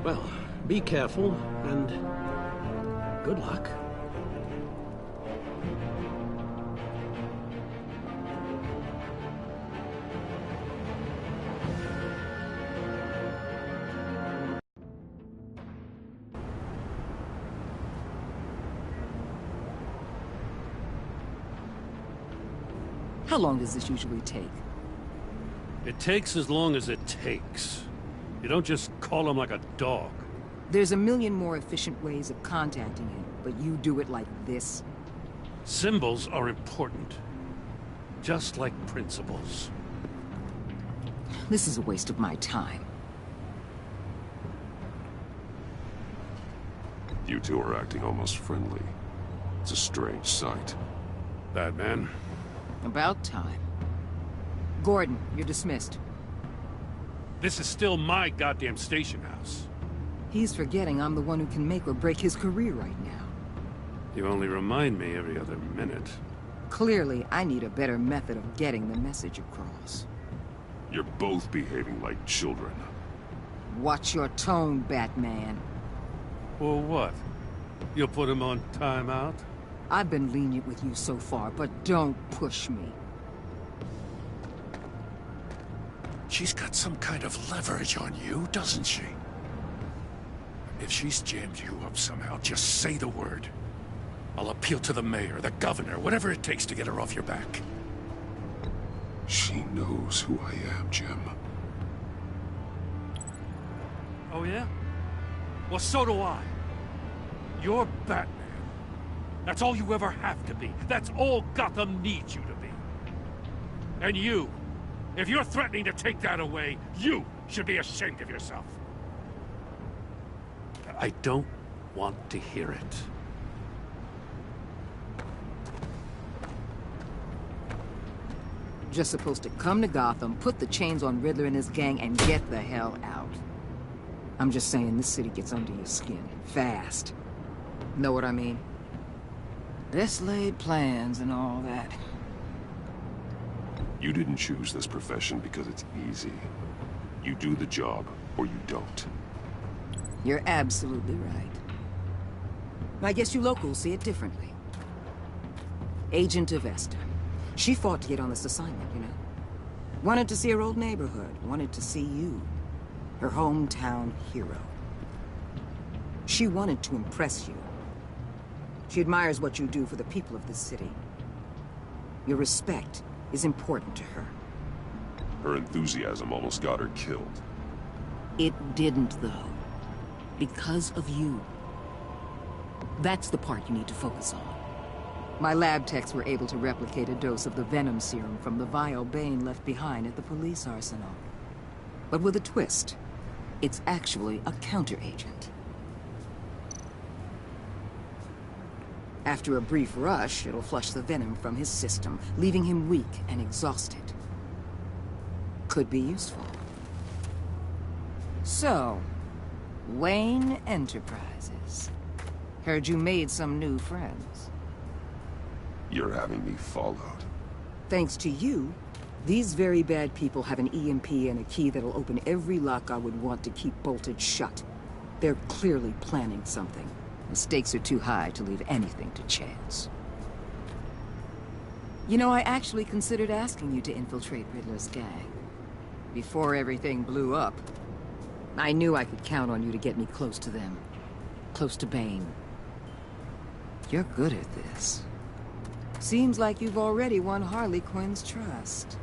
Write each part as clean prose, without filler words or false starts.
Well, be careful, and good luck. How long does this usually take? It takes as long as it takes. You don't just call him like a dog. There's a million more efficient ways of contacting him, but you do it like this? Symbols are important. Just like principles. This is a waste of my time. You two are acting almost friendly. It's a strange sight. Batman. About time. Gordon, you're dismissed. This is still my goddamn station house. He's forgetting I'm the one who can make or break his career right now. You only remind me every other minute. Clearly, I need a better method of getting the message across. You're both behaving like children. Watch your tone, Batman. Or what? You'll put him on timeout? I've been lenient with you so far, but don't push me. She's got some kind of leverage on you, doesn't she? If she's jammed you up somehow, just say the word. I'll appeal to the mayor, the governor, whatever it takes to get her off your back. She knows who I am, Jim. Oh yeah? Well, so do I. You're Batman. That's all you ever have to be. That's all Gotham needs you to be. And you, if you're threatening to take that away, you should be ashamed of yourself. I don't want to hear it. Just supposed to come to Gotham, put the chains on Riddler and his gang, and get the hell out. I'm just saying, this city gets under your skin. Fast. Know what I mean? Best laid plans and all that. You didn't choose this profession because it's easy. You do the job, or you don't. You're absolutely right. I guess you locals see it differently. Agent of Esther. She fought to get on this assignment, you know. Wanted to see her old neighborhood. Wanted to see you. Her hometown hero. She wanted to impress you. She admires what you do for the people of this city. Your respect is important to her. Her enthusiasm almost got her killed. It didn't, though. Because of you. That's the part you need to focus on. My lab techs were able to replicate a dose of the venom serum from the vial Bane left behind at the police arsenal. But with a twist. It's actually a counter-agent. After a brief rush, it'll flush the venom from his system, leaving him weak and exhausted. Could be useful. So, Wayne Enterprises. Heard you made some new friends. You're having me followed. Thanks to you, these very bad people have an EMP and a key that'll open every lock I would want to keep bolted shut. They're clearly planning something. The stakes are too high to leave anything to chance. You know, I actually considered asking you to infiltrate Riddler's gang. Before everything blew up. I knew I could count on you to get me close to them. Close to Bane. You're good at this. Seems like you've already won Harley Quinn's trust.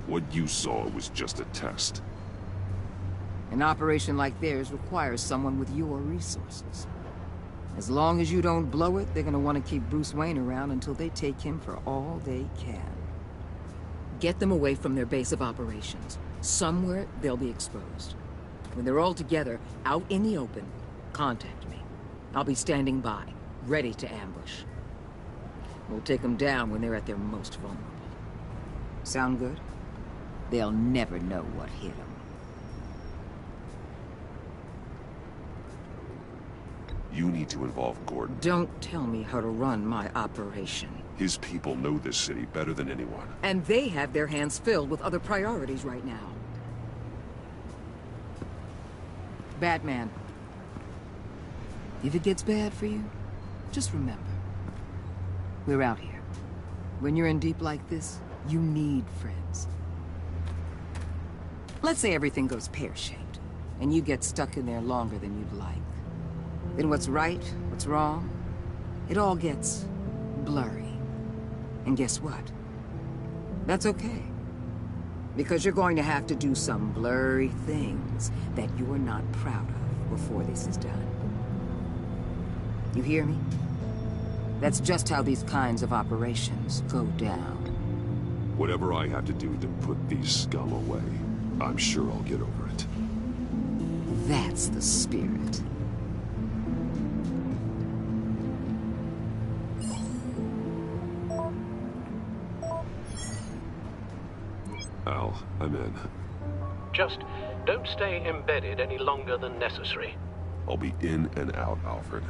What you saw was just a test. An operation like theirs requires someone with your resources. As long as you don't blow it, they're gonna want to keep Bruce Wayne around until they take him for all they can. Get them away from their base of operations. Somewhere they'll be exposed. When they're all together, out in the open, contact me. I'll be standing by, ready to ambush. We'll take them down when they're at their most vulnerable. Sound good? They'll never know what hit them. You need to involve Gordon. Don't tell me how to run my operation. His people know this city better than anyone. And they have their hands filled with other priorities right now. Batman. If it gets bad for you, just remember. We're out here. When you're in deep like this, you need friends. Let's say everything goes pear-shaped, and you get stuck in there longer than you'd like. Then what's right, what's wrong, it all gets blurry. And guess what? That's okay. Because you're going to have to do some blurry things that you're not proud of before this is done. You hear me? That's just how these kinds of operations go down. Whatever I have to do to put these scum away, I'm sure I'll get over it. That's the spirit. Al, I'm in. Just don't stay embedded any longer than necessary. I'll be in and out, Alfred.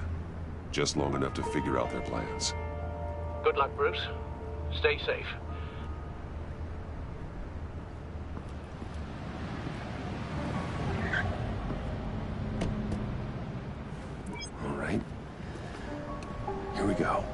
Just long enough to figure out their plans. Good luck, Bruce. Stay safe. All right. Here we go.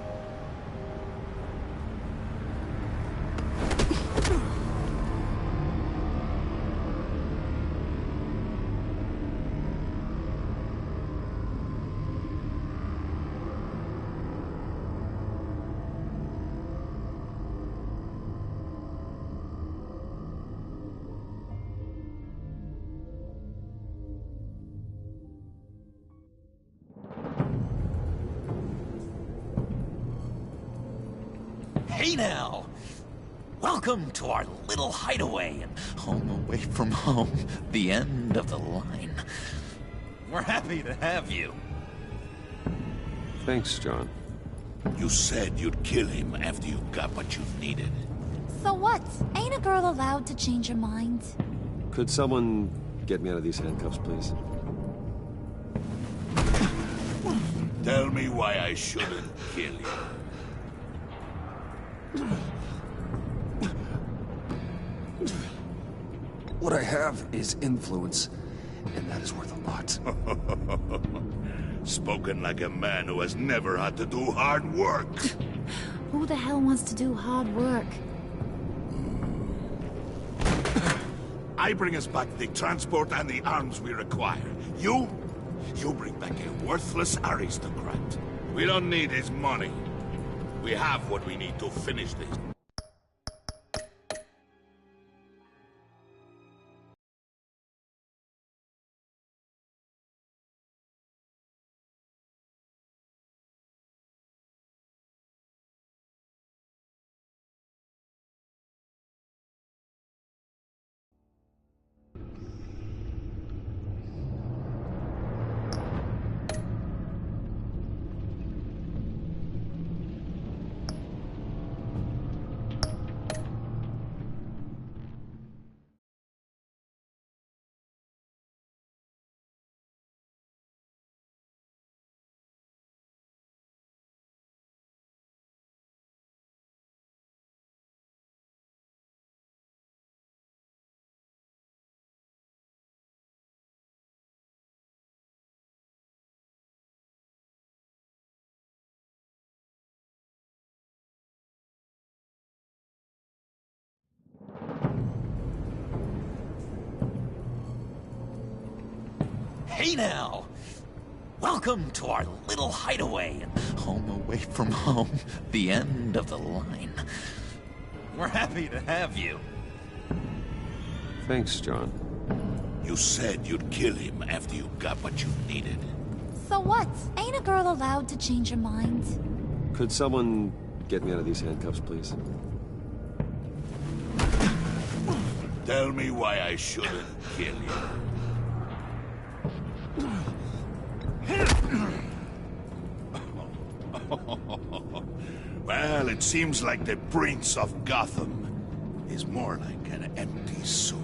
Hey now! Welcome to our little hideaway and home away from home, the end of the line. We're happy to have you. Thanks, John. You said you'd kill him after you got what you needed. So what? Ain't a girl allowed to change her mind? Could someone get me out of these handcuffs, please? Tell me why I shouldn't kill you. What I have is influence, and that is worth a lot. Spoken like a man who has never had to do hard work. Who the hell wants to do hard work? I bring us back the transport and the arms we require. You bring back a worthless aristocrat. We don't need his money. We have what we need to finish this. Hey now! Welcome to our little hideaway and home away from home, the end of the line. We're happy to have you. Thanks, John. You said you'd kill him after you got what you needed. So what? Ain't a girl allowed to change her mind? Could someone get me out of these handcuffs, please? Tell me why I shouldn't kill you. Well, it seems like the Prince of Gotham is more like an empty suit.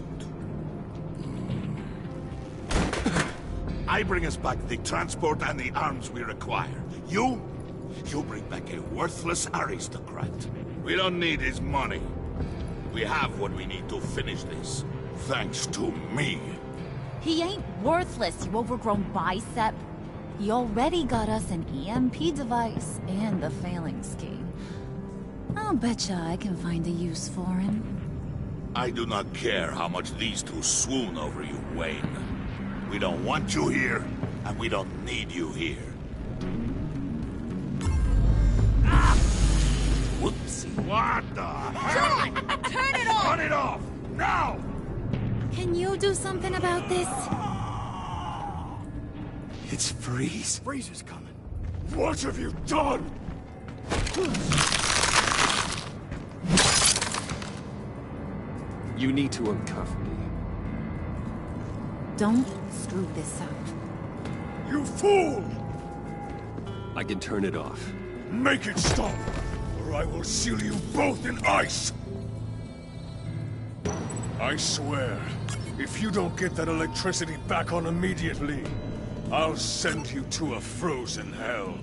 I bring us back the transport and the arms we require. You bring back a worthless aristocrat. We don't need his money. We have what we need to finish this. Thanks to me. He ain't worthless, you overgrown bicep. He already got us an EMP device and the failing scheme. I'll betcha I can find a use for him. I do not care how much these two swoon over you, Wayne. We don't want you here, and we don't need you here. Whoopsie. What the hell? John! Turn it off! Turn it off! Now! Can you do something about this? It's Freeze. Freeze is coming. What have you done? You need to uncuff me. Don't screw this up. You fool! I can turn it off. Make it stop, or I will seal you both in ice! I swear, if you don't get that electricity back on immediately, I'll send you to a frozen hell.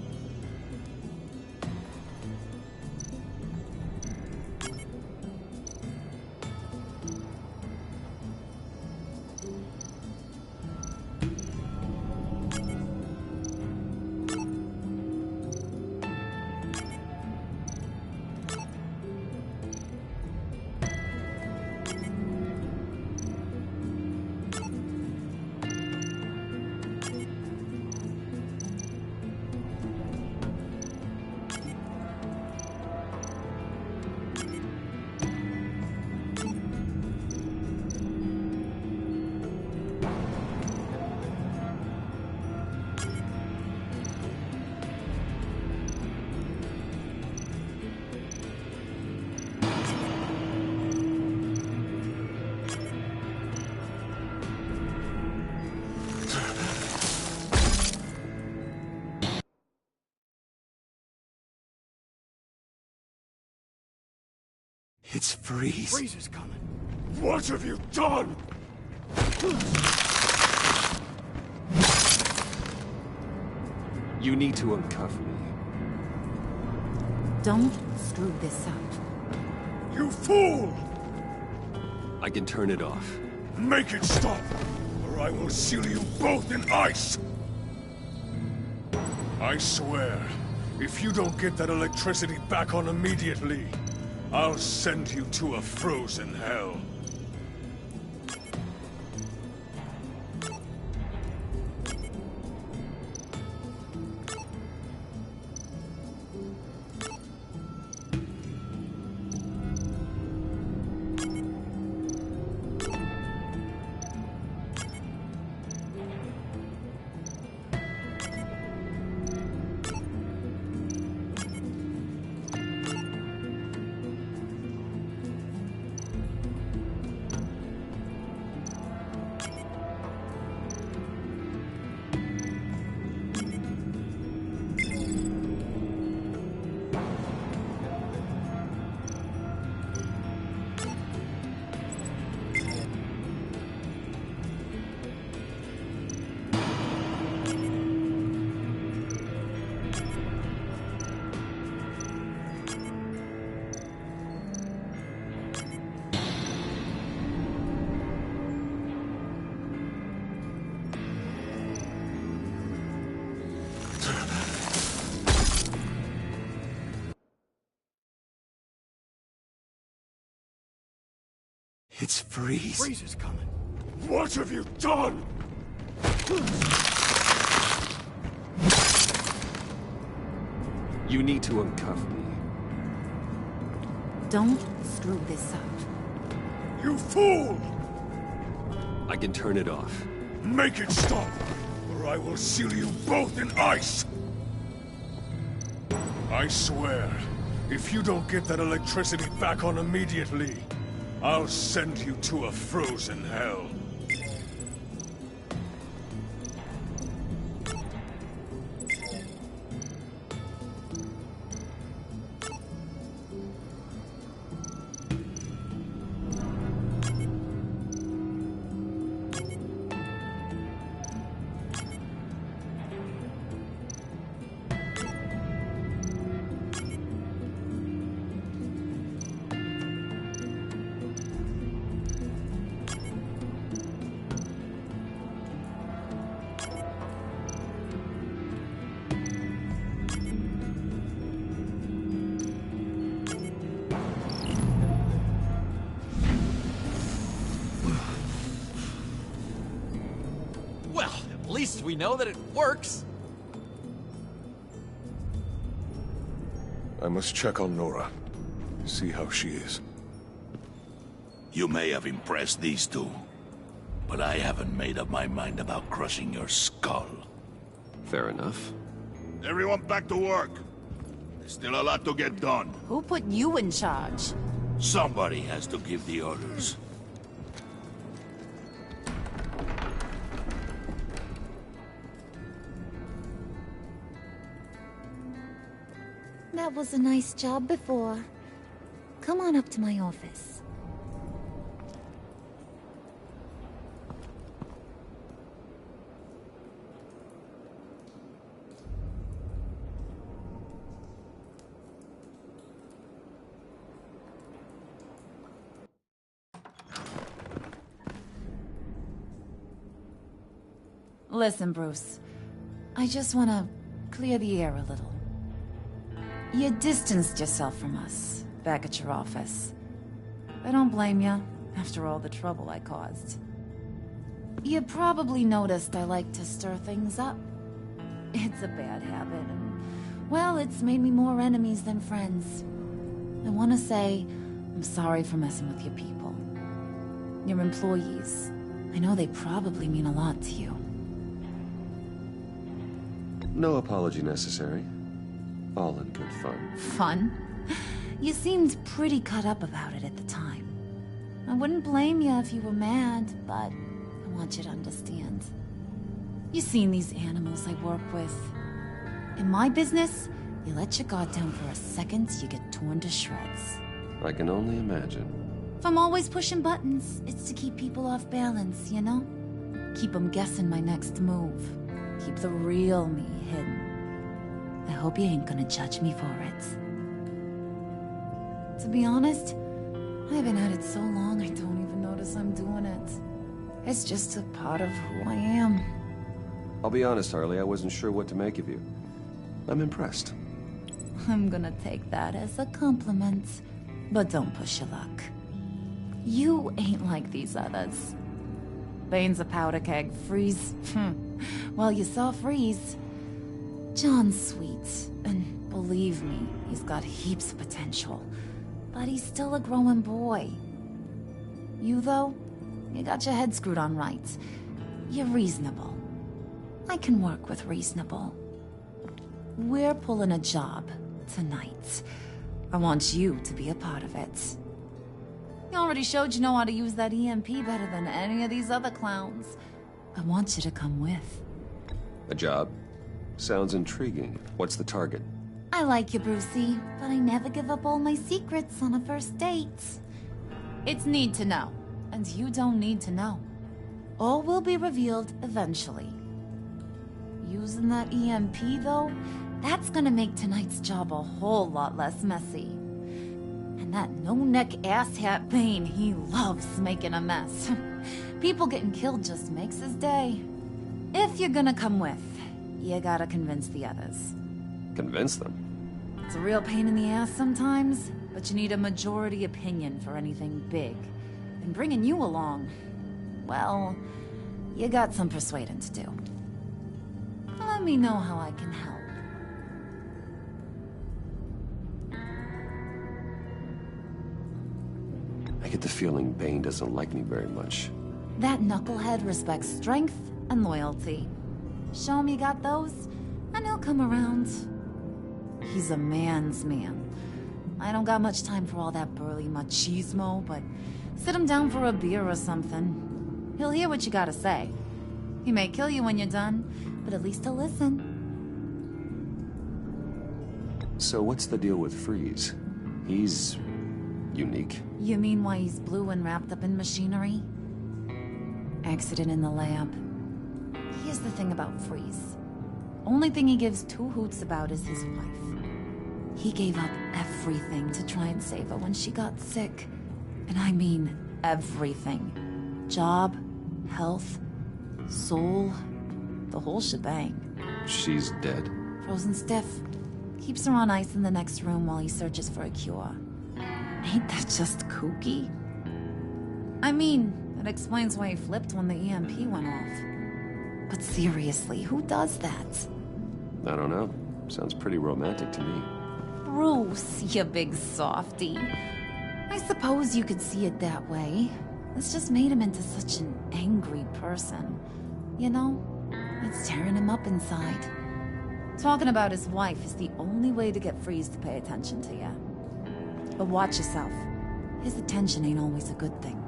It's Freeze. Freeze is coming. What have you done? You need to uncuff me. Don't screw this up. You fool! I can turn it off. Make it stop, or I will seal you both in ice! I swear, if you don't get that electricity back on immediately, I'll send you to a frozen hell. It's Freeze. Freeze is coming. What have you done? You need to uncuff me. Don't screw this up. You fool! I can turn it off. Make it stop, or I will seal you both in ice! I swear, if you don't get that electricity back on immediately, I'll send you to a frozen hell. least we know that it works. I must check on Nora. See how she is. You may have impressed these two, but I haven't made up my mind about crushing your skull. Fair enough. Everyone back to work. There's still a lot to get done. Who put you in charge? Somebody has to give the orders. That was a nice job before. Come on up to my office. Listen, Bruce. I just want to clear the air a little. You distanced yourself from us, back at your office. I don't blame you, after all the trouble I caused. You probably noticed I like to stir things up. It's a bad habit, and, well, it's made me more enemies than friends. I want to say, I'm sorry for messing with your people. Your employees. I know they probably mean a lot to you. No apology necessary. All in good fun. Fun? You seemed pretty cut up about it at the time. I wouldn't blame you if you were mad, but I want you to understand. You've seen these animals I work with. In my business, you let your guard down for a second, you get torn to shreds. I can only imagine. If I'm always pushing buttons, it's to keep people off balance, you know? Keep them guessing my next move. Keep the real me hidden. I hope you ain't gonna judge me for it. To be honest, I've been at it so long I don't even notice I'm doing it. It's just a part of who I am. I'll be honest, Harley, I wasn't sure what to make of you. I'm impressed. I'm gonna take that as a compliment. But don't push your luck. You ain't like these others. Bane's a powder keg. Freeze. Well, you saw Freeze. John's sweet, and believe me, he's got heaps of potential. But he's still a growing boy. You, though, you got your head screwed on right. You're reasonable. I can work with reasonable. We're pulling a job tonight. I want you to be a part of it. You already showed you know how to use that EMP better than any of these other clowns. I want you to come with. A job? Sounds intriguing. What's the target? I like you, Brucey, but I never give up all my secrets on a first date. It's need to know, and you don't need to know. All will be revealed eventually. Using that EMP, though, that's gonna make tonight's job a whole lot less messy. And that no-neck asshat Bane, he loves making a mess. People getting killed just makes his day. If you're gonna come with, you gotta convince the others. Convince them? It's a real pain in the ass sometimes, but you need a majority opinion for anything big. And bringing you along, well, you got some persuading to do. Let me know how I can help. I get the feeling Bane doesn't like me very much. That knucklehead respects strength and loyalty. Show him you got those, and he'll come around. He's a man's man. I don't got much time for all that burly machismo, but sit him down for a beer or something. He'll hear what you gotta say. He may kill you when you're done, but at least he'll listen. So what's the deal with Freeze? He's unique. You mean why he's blue and wrapped up in machinery? Accident in the lab. Here's the thing about Freeze. Only thing he gives two hoots about is his wife. He gave up everything to try and save her when she got sick. And I mean everything. Job, health, soul, the whole shebang. She's dead. Frozen stiff. Keeps her on ice in the next room while he searches for a cure. Ain't that just kooky? I mean, it explains why he flipped when the EMP went off. But seriously, who does that? I don't know. Sounds pretty romantic to me. Bruce, you big softy. I suppose you could see it that way. It's just made him into such an angry person. You know, it's tearing him up inside. Talking about his wife is the only way to get Freeze to pay attention to you. But watch yourself. His attention ain't always a good thing.